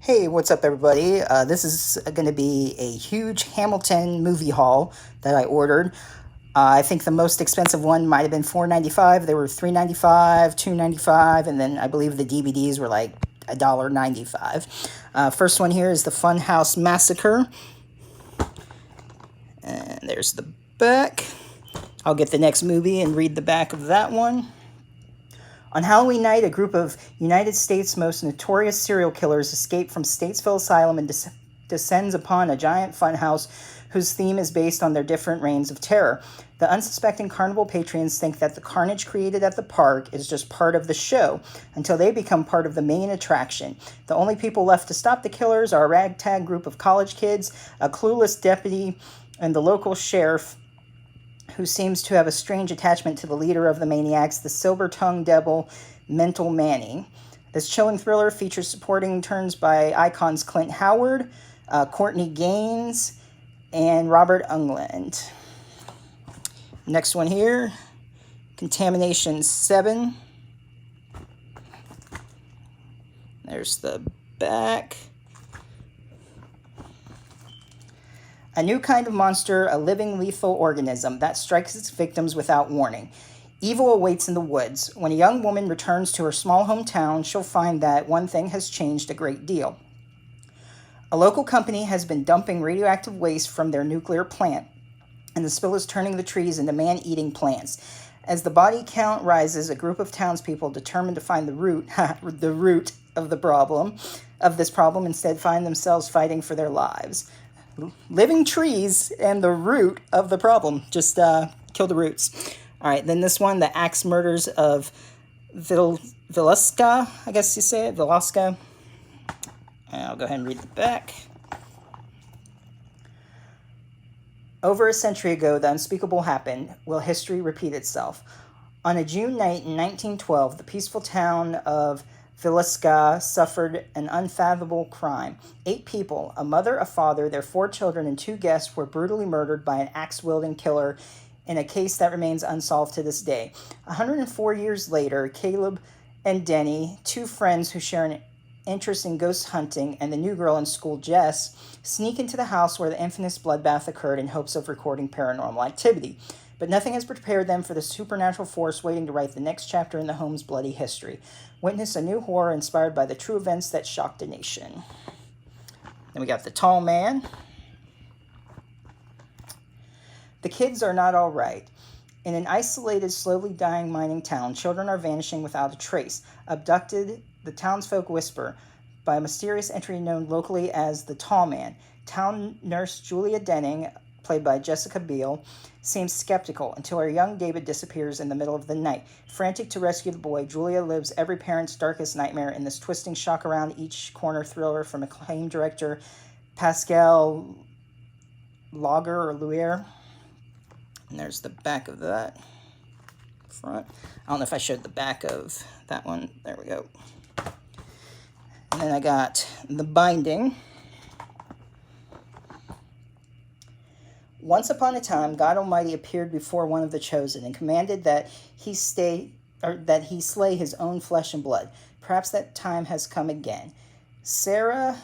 Hey, what's up, everybody? This is going to be a huge Hamilton movie haul that I ordered. I think the most expensive one might have been $4.95. They were $3.95, $2.95, and then I believe the DVDs were like $1.95. First one here is the Funhouse Massacre, and there's the back. I'll get the next movie and read the back of that one. On Halloween night, a group of United States' most notorious serial killers escape from Statesville Asylum and descends upon a giant funhouse whose theme is based on their different reigns of terror. The unsuspecting carnival patrons think that the carnage created at the park is just part of the show until they become part of the main attraction. The only people left to stop the killers are a ragtag group of college kids, a clueless deputy, and the local sheriff, who seems to have a strange attachment to the leader of the maniacs, the silver-tongued devil, Mental Manny. This chilling thriller features supporting turns by icons Clint Howard, Courtney Gaines, and Robert Englund. Next one here, Contamination 7. There's the back. A new kind of monster, a living lethal organism that strikes its victims without warning. Evil awaits in the woods. When a young woman returns to her small hometown, she'll find that one thing has changed a great deal. A local company has been dumping radioactive waste from their nuclear plant, and the spill is turning the trees into man-eating plants. As the body count rises, a group of townspeople determined to find the root of this problem, instead find themselves fighting for their lives. Living trees and the root of the problem. Just kill the roots. All right, then this one, the axe murders of Villisca, I guess you say it, Villisca. I'll go ahead and read the back. Over a century ago, the unspeakable happened. Will history repeat itself? On a June night in 1912, the peaceful town of Villisca suffered an unfathomable crime. 8 people, a mother, a father, their 4 children, and 2 guests, were brutally murdered by an axe-wielding killer in a case that remains unsolved to this day. 104 years later, Caleb and Denny, 2 friends who share an interest in ghost hunting, and the new girl in school, Jess, sneak into the house where the infamous bloodbath occurred in hopes of recording paranormal activity. But nothing has prepared them for the supernatural force waiting to write the next chapter in the home's bloody history. Witness a new horror inspired by the true events that shocked a nation. Then we got The Tall Man. The kids are not all right. In an isolated, slowly dying mining town, children are vanishing without a trace. Abducted, the townsfolk whisper, by a mysterious entity known locally as the Tall Man. Town nurse Julia Denning, played by Jessica Biel, seems skeptical until her young David disappears in the middle of the night. Frantic to rescue the boy, Julia lives every parent's darkest nightmare in this twisting shock-around-each-corner thriller from acclaimed director Pascal Laugier. And there's the back of that. Front. I don't know if I showed the back of that one. There we go. And then I got the binding. Once upon a time, God Almighty appeared before one of the chosen and commanded that he slay his own flesh and blood. Perhaps that time has come again. Sarah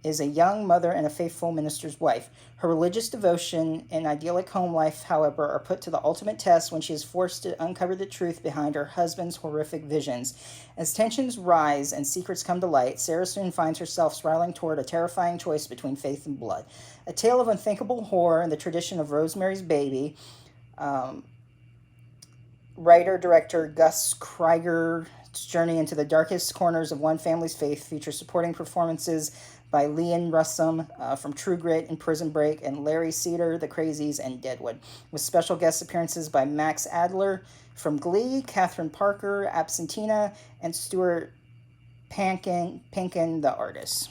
is a young mother and a faithful minister's wife. Her religious devotion and idyllic home life, however, are put to the ultimate test when she is forced to uncover the truth behind her husband's horrific visions. As tensions rise and secrets come to light, Sarah soon finds herself spiraling toward a terrifying choice between faith and blood. A tale of unthinkable horror in the tradition of Rosemary's Baby. Writer-director Gus Krieger's journey into the darkest corners of one family's faith features supporting performances by Leon Russum from True Grit and Prison Break, and Larry Cedar, The Crazies, and Deadwood, with special guest appearances by Max Adler from Glee, Catherine Parker, Absentina, and Stuart Pankin, the artist.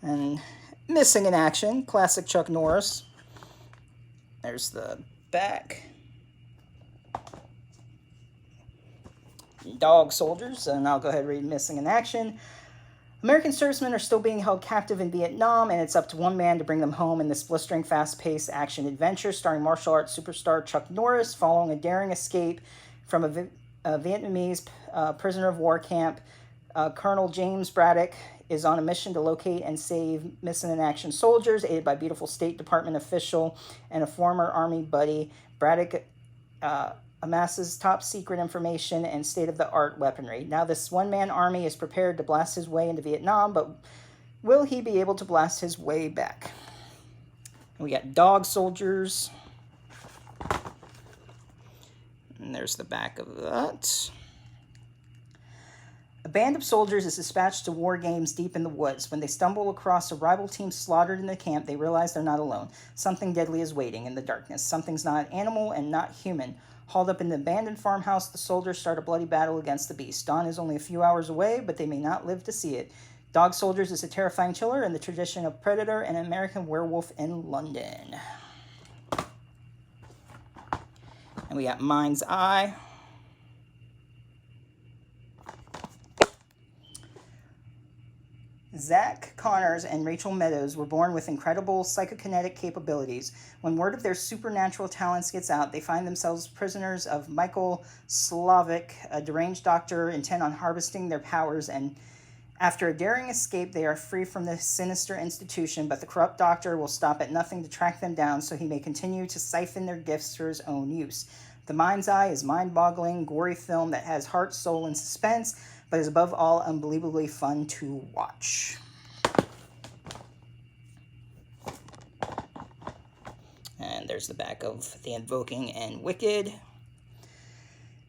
And Missing in Action, classic Chuck Norris. There's the back. Dog Soldiers, and I'll go ahead and read Missing in Action. American servicemen are still being held captive in Vietnam, and it's up to one man to bring them home in this blistering, fast-paced action adventure starring martial arts superstar Chuck Norris, following a daring escape from a Vietnamese prisoner of war camp. Colonel James Braddock is on a mission to locate and save missing in action soldiers, aided by beautiful State Department official and a former Army buddy. Braddock amasses top secret information and state of the art weaponry. Now, this one man army is prepared to blast his way into Vietnam, but will he be able to blast his way back? We got dog soldiers. And there's the back of that. A band of soldiers is dispatched to war games deep in the woods. When they stumble across a rival team slaughtered in the camp, they realize they're not alone. Something deadly is waiting in the darkness. Something's not animal and not human. Hauled up in the abandoned farmhouse, the soldiers start a bloody battle against the beast. Dawn is only a few hours away, but they may not live to see it. Dog Soldiers is a terrifying killer in the tradition of Predator and American Werewolf in London. And we got Mind's Eye. Zach Connors and Rachel Meadows were born with incredible psychokinetic capabilities. When word of their supernatural talents gets out, they find themselves prisoners of Michael Slavic, a deranged doctor intent on harvesting their powers, and after a daring escape, they are free from this sinister institution, but the corrupt doctor will stop at nothing to track them down so he may continue to siphon their gifts for his own use. The Mind's Eye is a mind-boggling, gory film that has heart, soul, and suspense, but is above all unbelievably fun to watch. And there's the back of The Invoking and Wicked.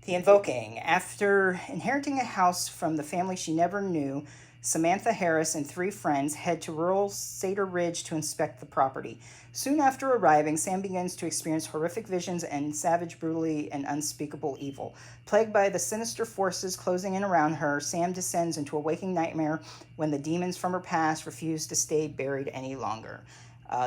The Invoking. After inheriting a house from the family she never knew, Samantha Harris and 3 friends head to rural Cedar Ridge to inspect the property. Soon after arriving, Sam begins to experience horrific visions and savage, brutally, and unspeakable evil. Plagued by the sinister forces closing in around her, Sam descends into a waking nightmare when the demons from her past refuse to stay buried any longer.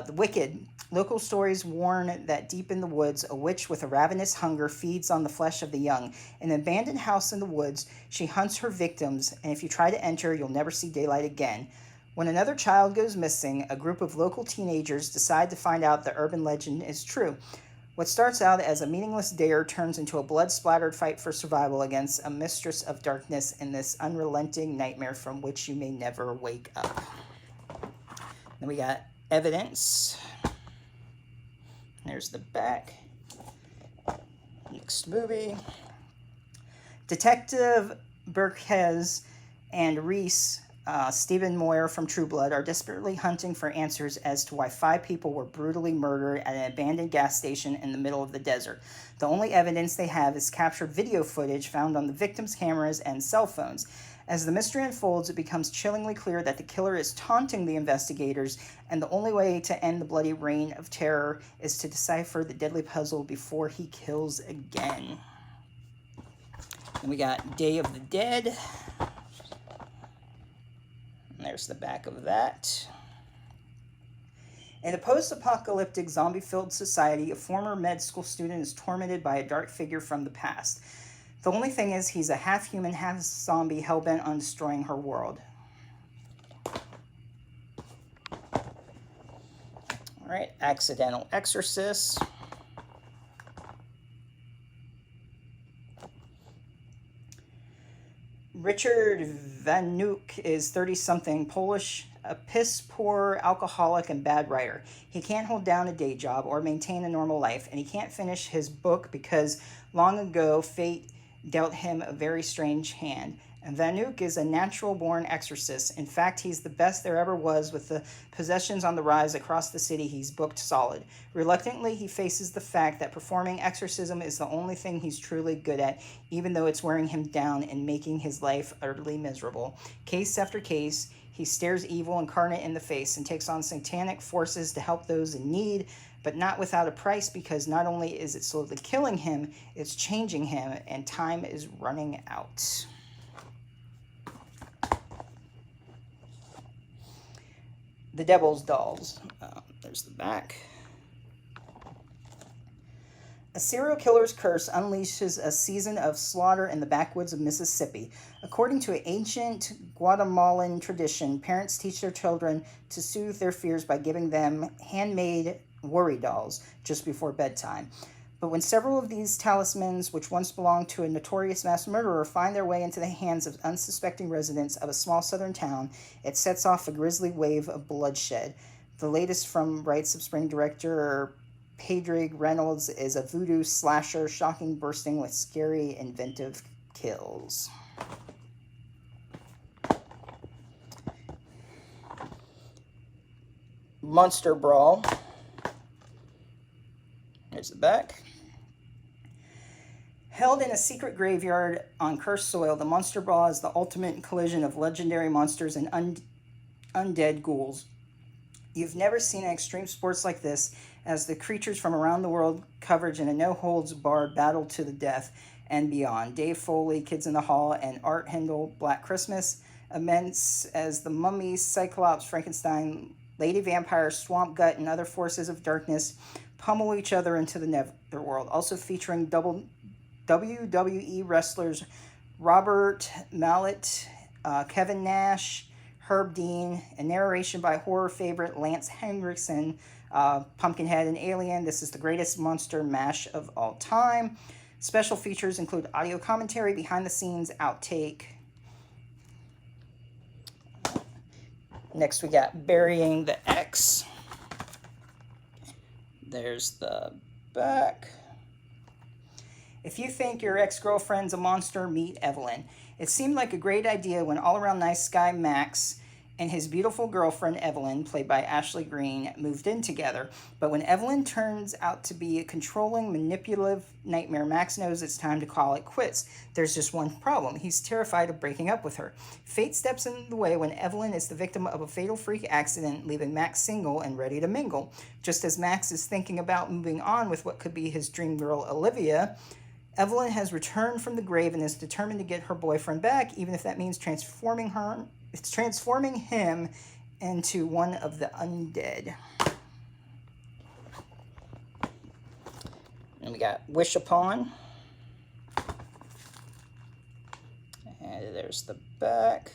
The Wicked. Local stories warn that deep in the woods, a witch with a ravenous hunger feeds on the flesh of the young. In an abandoned house in the woods, she hunts her victims, and if you try to enter, you'll never see daylight again. When another child goes missing, a group of local teenagers decide to find out the urban legend is true. What starts out as a meaningless dare turns into a blood-splattered fight for survival against a mistress of darkness in this unrelenting nightmare from which you may never wake up. Then we got Evidence. There's the back. Next movie. Detective Burkes and Reese, Stephen Moyer from True Blood, are desperately hunting for answers as to why 5 people were brutally murdered at an abandoned gas station in the middle of the desert. The only evidence they have is captured video footage found on the victims' cameras and cell phones. As the mystery unfolds, it becomes chillingly clear that the killer is taunting the investigators, and the only way to end the bloody reign of terror is to decipher the deadly puzzle before he kills again. And we got Day of the Dead. And there's the back of that. In a post-apocalyptic, zombie-filled society, a former med school student is tormented by a dark figure from the past. The only thing is, he's a half-human, half-zombie, hell-bent on destroying her world. Alright, Accidental Exorcist. Richard Vanuk is 30-something, Polish, a piss-poor alcoholic and bad writer. He can't hold down a day job or maintain a normal life, and he can't finish his book because long ago fate dealt him a very strange hand. And Vanuk is a natural-born exorcist. In fact, he's the best there ever was. With the possessions on the rise across the city, he's booked solid. Reluctantly, he faces the fact that performing exorcism is the only thing he's truly good at, even though it's wearing him down and making his life utterly miserable. Case after case, he stares evil incarnate in the face and takes on satanic forces to help those in need, but not without a price, because not only is it slowly killing him, it's changing him, and time is running out. The Devil's Dolls. There's the back. A serial killer's curse unleashes a season of slaughter in the backwoods of Mississippi. According to an ancient Guatemalan tradition, parents teach their children to soothe their fears by giving them handmade worry dolls just before bedtime. But when several of these talismans, which once belonged to a notorious mass murderer, find their way into the hands of unsuspecting residents of a small southern town, it sets off a grisly wave of bloodshed. The latest from Rites of Spring director Padraig Reynolds is a voodoo slasher, shocking, bursting with scary, inventive kills. Monster Brawl. Here's the back. Held in a secret graveyard on cursed soil, the Monster Brawl is the ultimate collision of legendary monsters and undead ghouls. You've never seen an extreme sports like this, as the creatures from around the world coverage in a no-holds-barred battle to the death and beyond. Dave Foley, Kids in the Hall, and Art Hindle, Black Christmas. Immense as the Mummy, Cyclops, Frankenstein, Lady Vampire, Swamp Gut, and other forces of darkness pummel each other into the netherworld. Also featuring WWE wrestlers Robert Mallet, Kevin Nash, Herb Dean, and narration by horror favorite Lance Henriksen, Pumpkinhead and Alien. This is the greatest monster mash of all time. Special features include audio commentary, behind the scenes, outtake. Next we got Burying the X. There's the back. If you think your ex-girlfriend's a monster, meet Evelyn. It seemed like a great idea when all-around nice guy Max and his beautiful girlfriend Evelyn, played by Ashley Greene, moved in together. But when Evelyn turns out to be a controlling, manipulative nightmare, Max knows it's time to call it quits. There's just one problem. He's terrified of breaking up with her. Fate steps in the way when Evelyn is the victim of a fatal freak accident, leaving Max single and ready to mingle. Just as Max is thinking about moving on with what could be his dream girl, Olivia, Evelyn has returned from the grave and is determined to get her boyfriend back, even if that means transforming him into one of the undead. And we got Wish Upon. And there's the back.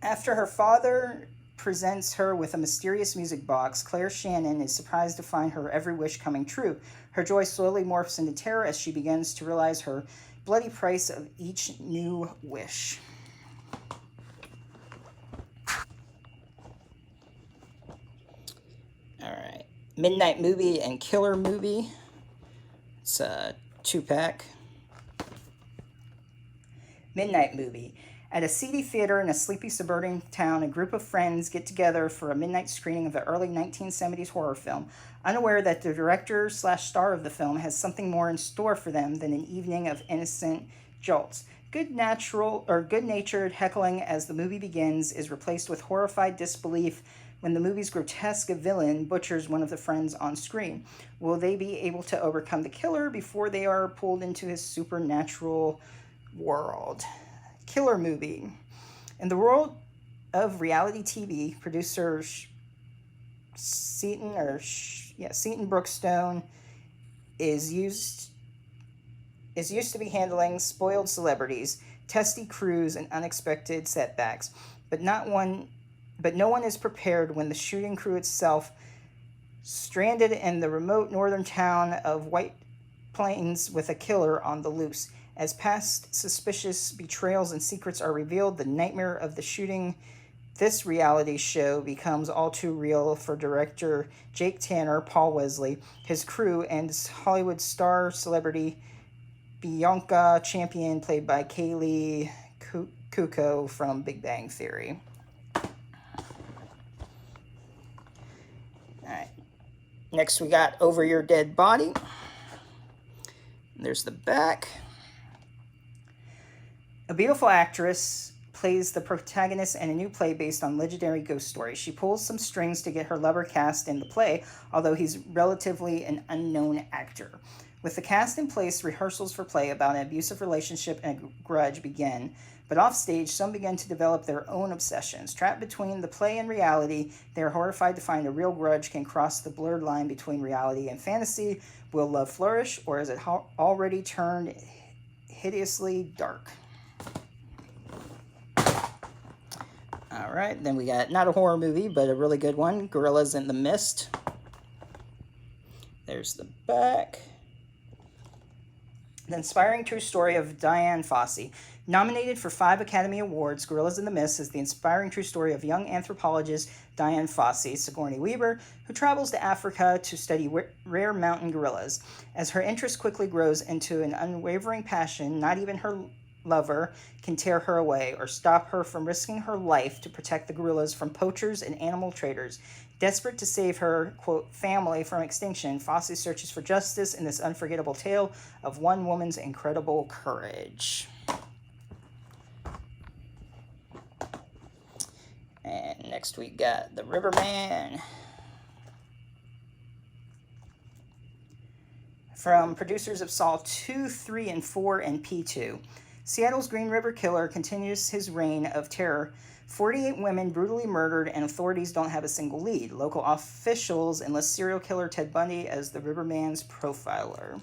After her father presents her with a mysterious music box, Claire Shannon is surprised to find her every wish coming true. Her joy slowly morphs into terror as she begins to realize her bloody price of each new wish. Alright. Midnight Movie and Killer Movie. It's a 2-pack. Midnight Movie. At a seedy theater in a sleepy suburban town, a group of friends get together for a midnight screening of the early 1970s horror film, unaware that the director/star of the film has something more in store for them than an evening of innocent jolts. Good-natured heckling as the movie begins is replaced with horrified disbelief when the movie's grotesque villain butchers one of the friends on screen. Will they be able to overcome the killer before they are pulled into his supernatural world? Killer Movie. In the world of reality TV, producer Seton Brookstone is used to be handling spoiled celebrities, testy crews, and unexpected setbacks. But no one is prepared when the shooting crew itself, stranded in the remote northern town of White Plains with a killer on the loose. As past suspicious betrayals and secrets are revealed, the nightmare of the shooting this reality show becomes all too real for director Jake Tanner, Paul Wesley, his crew, and Hollywood star celebrity Bianca Champion, played by Kaylee Kuko from Big Bang Theory. Alright. Next we got Over Your Dead Body. There's the back. A beautiful actress plays the protagonist in a new play based on legendary ghost stories. She pulls some strings to get her lover cast in the play, although he's relatively an unknown actor. With the cast in place, rehearsals for play about an abusive relationship and a grudge begin, but offstage, some begin to develop their own obsessions. Trapped between the play and reality, they are horrified to find a real grudge can cross the blurred line between reality and fantasy. Will love flourish, or is it already turned hideously dark? All right, then we got not a horror movie, but a really good one, Gorillas in the Mist. There's the back. The inspiring true story of Dian Fossey. Nominated for 5 Academy Awards, Gorillas in the Mist is the inspiring true story of young anthropologist Dian Fossey, Sigourney Weaver, who travels to Africa to study rare mountain gorillas. As her interest quickly grows into an unwavering passion, not even her lover can tear her away or stop her from risking her life to protect the gorillas from poachers and animal traders. Desperate to save her, quote, family from extinction, Fossey searches for justice in this unforgettable tale of one woman's incredible courage. And next we got The Riverman. From producers of Saw 2, 3, and 4, and P2. Seattle's Green River Killer continues his reign of terror. 48 women brutally murdered, and authorities don't have a single lead. Local officials enlist serial killer Ted Bundy as the Riverman's profiler.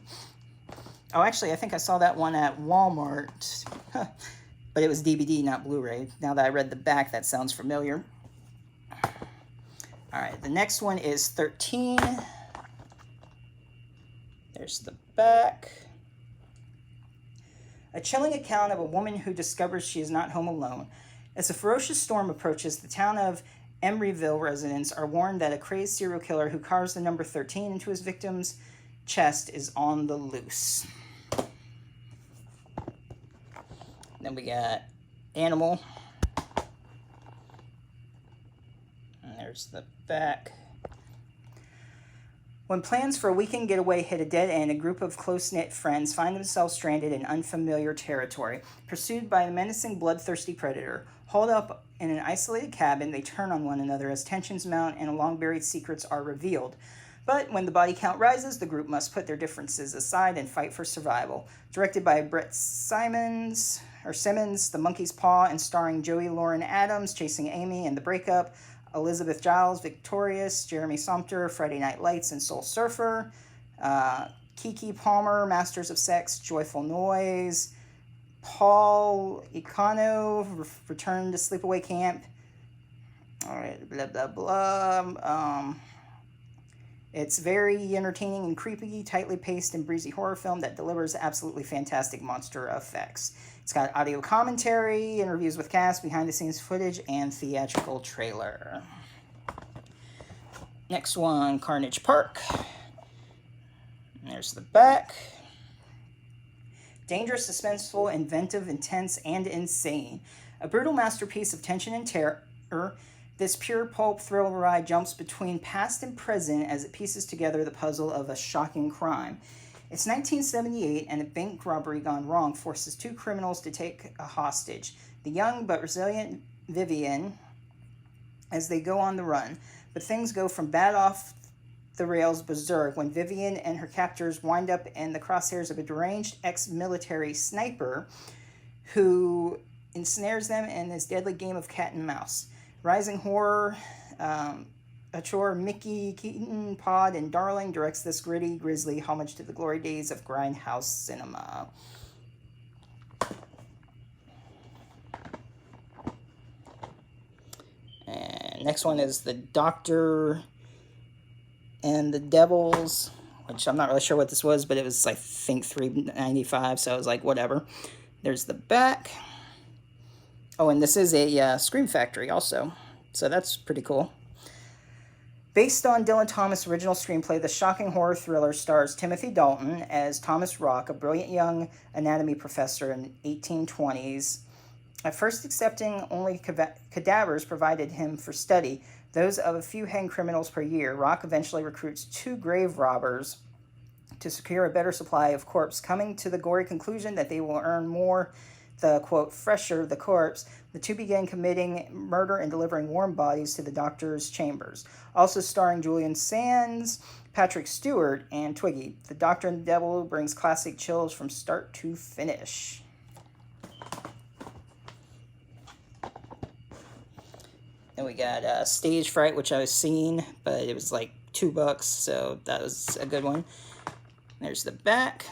Oh, actually, I think I saw that one at Walmart. But it was DVD, not Blu-ray. Now that I read the back, that sounds familiar. All right, the next one is 13. There's the back. A chilling account of a woman who discovers she is not home alone. As a ferocious storm approaches, the town of Emeryville residents are warned that a crazed serial killer who carves the number 13 into his victim's chest is on the loose. Then we got Animal. And there's the back. When plans for a weekend getaway hit a dead end, a group of close-knit friends find themselves stranded in unfamiliar territory, pursued by a menacing, bloodthirsty predator. Hauled up in an isolated cabin, they turn on one another as tensions mount and long-buried secrets are revealed. But when the body count rises, the group must put their differences aside and fight for survival. Directed by Brett Simmons, The Monkey's Paw, and starring Joey Lauren Adams, Chasing Amy and The Breakup, Elizabeth Giles, Victorious, Jeremy Sumpter, Friday Night Lights, and Soul Surfer, Keke Palmer, Masters of Sex, Joyful Noise, Paul Econo, Return to Sleepaway Camp, all right, blah, blah, blah. It's very entertaining and creepy, tightly paced and breezy horror film that delivers absolutely fantastic monster effects. It's got audio commentary, interviews with cast, behind-the-scenes footage, and theatrical trailer. Next one, Carnage Park. And there's the back. Dangerous, suspenseful, inventive, intense, and insane. A brutal masterpiece of tension and terror, this pure pulp thrill ride jumps between past and present as it pieces together the puzzle of a shocking crime. It's 1978, and a bank robbery gone wrong forces 2 criminals to take a hostage, the young but resilient Vivian, as they go on the run. But things go from bad off the rails berserk when Vivian and her captors wind up in the crosshairs of a deranged ex-military sniper who ensnares them in this deadly game of cat and mouse. Rising horror, Achor Mickey Keaton, Pod, and Darling directs this gritty, grisly homage to the glory days of grindhouse cinema. And next one is The Doctor and the Devils, which I'm not really sure what this was, but it was, I think, $3.95, so I was like, whatever. There's the back. Oh, and this is a Scream Factory also, so that's pretty cool. Based on Dylan Thomas' original screenplay, the shocking horror thriller stars Timothy Dalton as Thomas Rock, a brilliant young anatomy professor in 1820s. At first accepting only cadavers provided him for study, those of a few hanged criminals per year, Rock eventually recruits 2 grave robbers to secure a better supply of corpse, coming to the gory conclusion that they will earn more the, quote, fresher the corpse. The 2 began committing murder and delivering warm bodies to the doctor's chambers. Also starring Julian Sands, Patrick Stewart, and Twiggy. The Doctor and the Devil brings classic chills from start to finish. Then we got Stage Fright, which I was seeing, but it was like $2, so that was a good one. There's the back.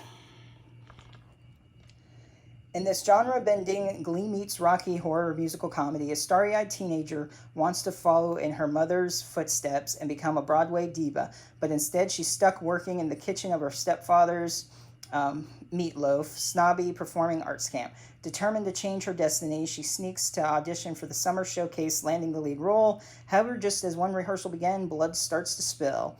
In this genre-bending Glee meets Rocky horror musical comedy, a starry-eyed teenager wants to follow in her mother's footsteps and become a Broadway diva, but instead she's stuck working in the kitchen of her stepfather's Meatloaf, snobby performing arts camp. Determined to change her destiny, she sneaks to audition for the summer showcase, landing the lead role. However, just as one rehearsal began, blood starts to spill,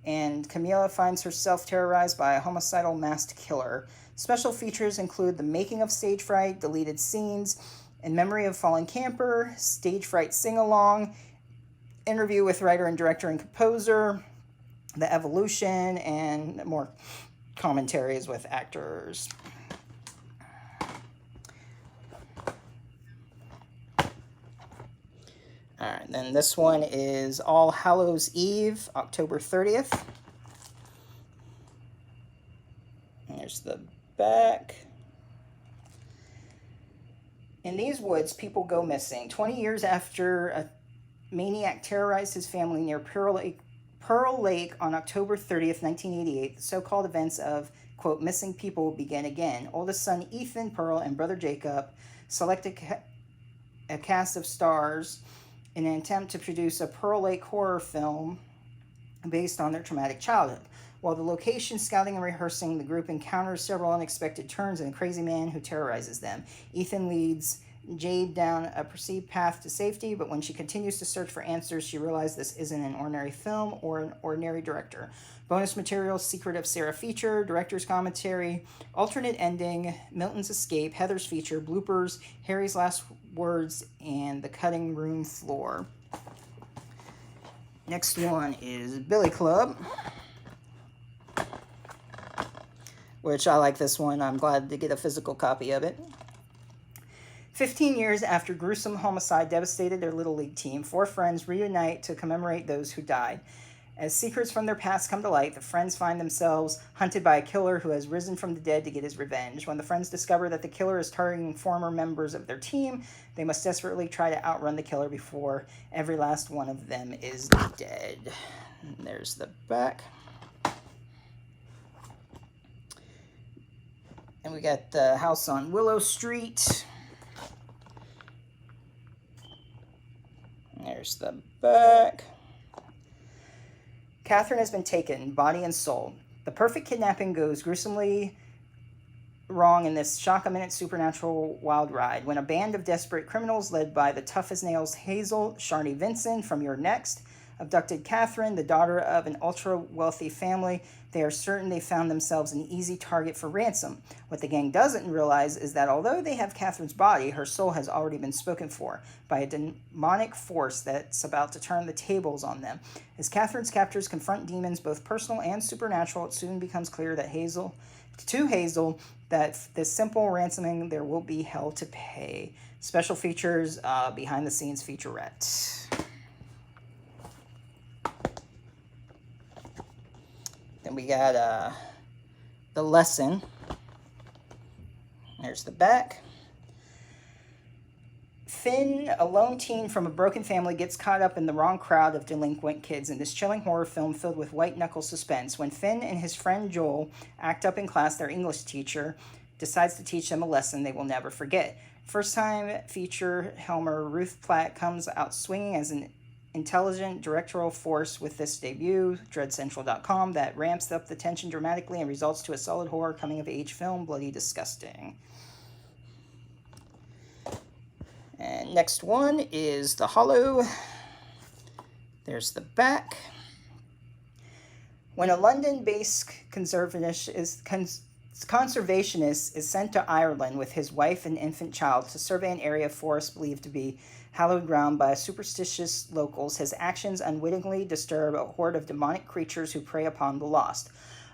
and Camila finds herself terrorized by a homicidal masked killer. Special features include the making of Stage Fright, deleted scenes, In Memory of Fallen Camper, Stage Fright Sing-Along, interview with writer and director and composer, The Evolution, and more commentaries with actors. Alright, then this one is All Hallows Eve, October 30th. And there's the back. In these woods, people go missing. 20 years after a maniac terrorized his family near Pearl Lake on October 30th, 1988, the so-called events of, quote, missing people begin again. Oldest son Ethan, Pearl, and brother Jacob select a cast of stars in an attempt to produce a Pearl Lake horror film based on their traumatic childhood. While the location scouting and rehearsing, the group encounters several unexpected turns and a crazy man who terrorizes them. Ethan leads Jade down a perceived path to safety, but when she continues to search for answers, she realizes this isn't an ordinary film or an ordinary director. Bonus material, Secret of Sarah feature, director's commentary, alternate ending, Milton's escape, Heather's feature, bloopers, Harry's last words, and the cutting room floor. Next one is Billy Club, which I like this one. I'm glad to get a physical copy of it. 15 years after gruesome homicide devastated their Little League team, 4 friends reunite to commemorate those who died. As secrets from their past come to light, the friends find themselves hunted by a killer who has risen from the dead to get his revenge. When the friends discover that the killer is targeting former members of their team, they must desperately try to outrun the killer before every last one of them is dead. And there's the back. And we got the House on Willow Street. There's the back. Catherine has been taken, body and soul. The perfect kidnapping goes gruesomely wrong in this shock-a-minute supernatural wild ride. When a band of desperate criminals led by the tough-as-nails Hazel Sharni Vinson from You're Next abducted Catherine, the daughter of an ultra-wealthy family, they are certain they found themselves an easy target for ransom. What the gang doesn't realize is that although they have Catherine's body, her soul has already been spoken for by a demonic force that's about to turn the tables on them. As Catherine's captors confront demons, both personal and supernatural, it soon becomes clear that Hazel that this simple ransoming there will be hell to pay. Special features, behind-the-scenes featurette. Then we got The Lesson. There's the back. Finn, a lone teen from a broken family, gets caught up in the wrong crowd of delinquent kids in this chilling horror film filled with white-knuckle suspense. When Finn and his friend Joel act up in class, their English teacher decides to teach them a lesson they will never forget. First-time feature Helmer Ruth Platt comes out swinging as an intelligent directorial force with this debut, dreadcentral.com, that ramps up the tension dramatically and results to a solid horror coming-of-age film, Bloody Disgusting. And next one is The Hollow. There's the back. When a London-based conservationist is sent to Ireland with his wife and infant child to survey an area of forest believed to be hallowed ground by superstitious locals, his actions unwittingly disturb a horde of demonic creatures who prey upon the lost.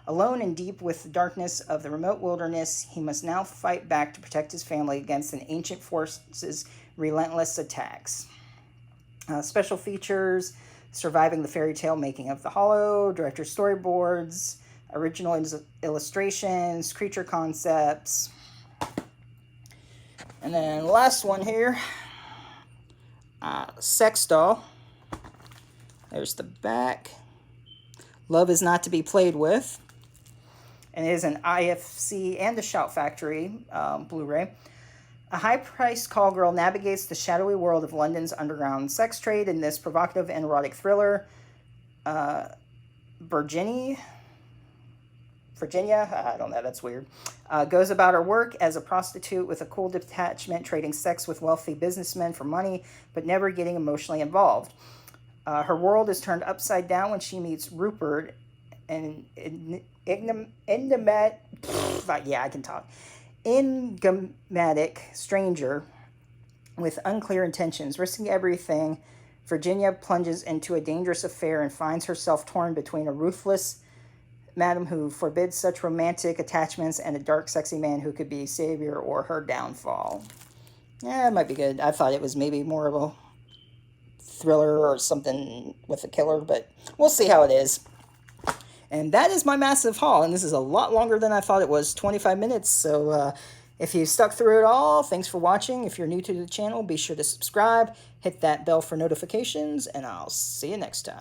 Alone and deep with the darkness of the remote wilderness, he must now fight back to protect his family against an ancient force's relentless attacks. Special features, surviving the fairy tale making of The Hollow, director storyboards, original illustrations, creature concepts. And then the last one here, Sex Doll. There's the back. Love is not to be played with. and it is an IFC and a Shout Factory Blu-ray. A high-priced call girl navigates the shadowy world of London's underground sex trade in this provocative and erotic thriller. Virginia, I don't know, that's weird, goes about her work as a prostitute with a cool detachment, trading sex with wealthy businessmen for money, but never getting emotionally involved. Her world is turned upside down when she meets Rupert, an enigmatic stranger with unclear intentions. Risking everything, Virginia plunges into a dangerous affair and finds herself torn between a ruthless madam who forbids such romantic attachments and a dark, sexy man who could be savior or her downfall. Yeah, it might be good. I thought it was maybe more of a thriller or something with a killer, but we'll see how it is. And that is my massive haul, and this is a lot longer than I thought it was, 25 minutes. So if you stuck through it all, thanks for watching. If you're new to the channel, be sure to subscribe, hit that bell for notifications, and I'll see you next time.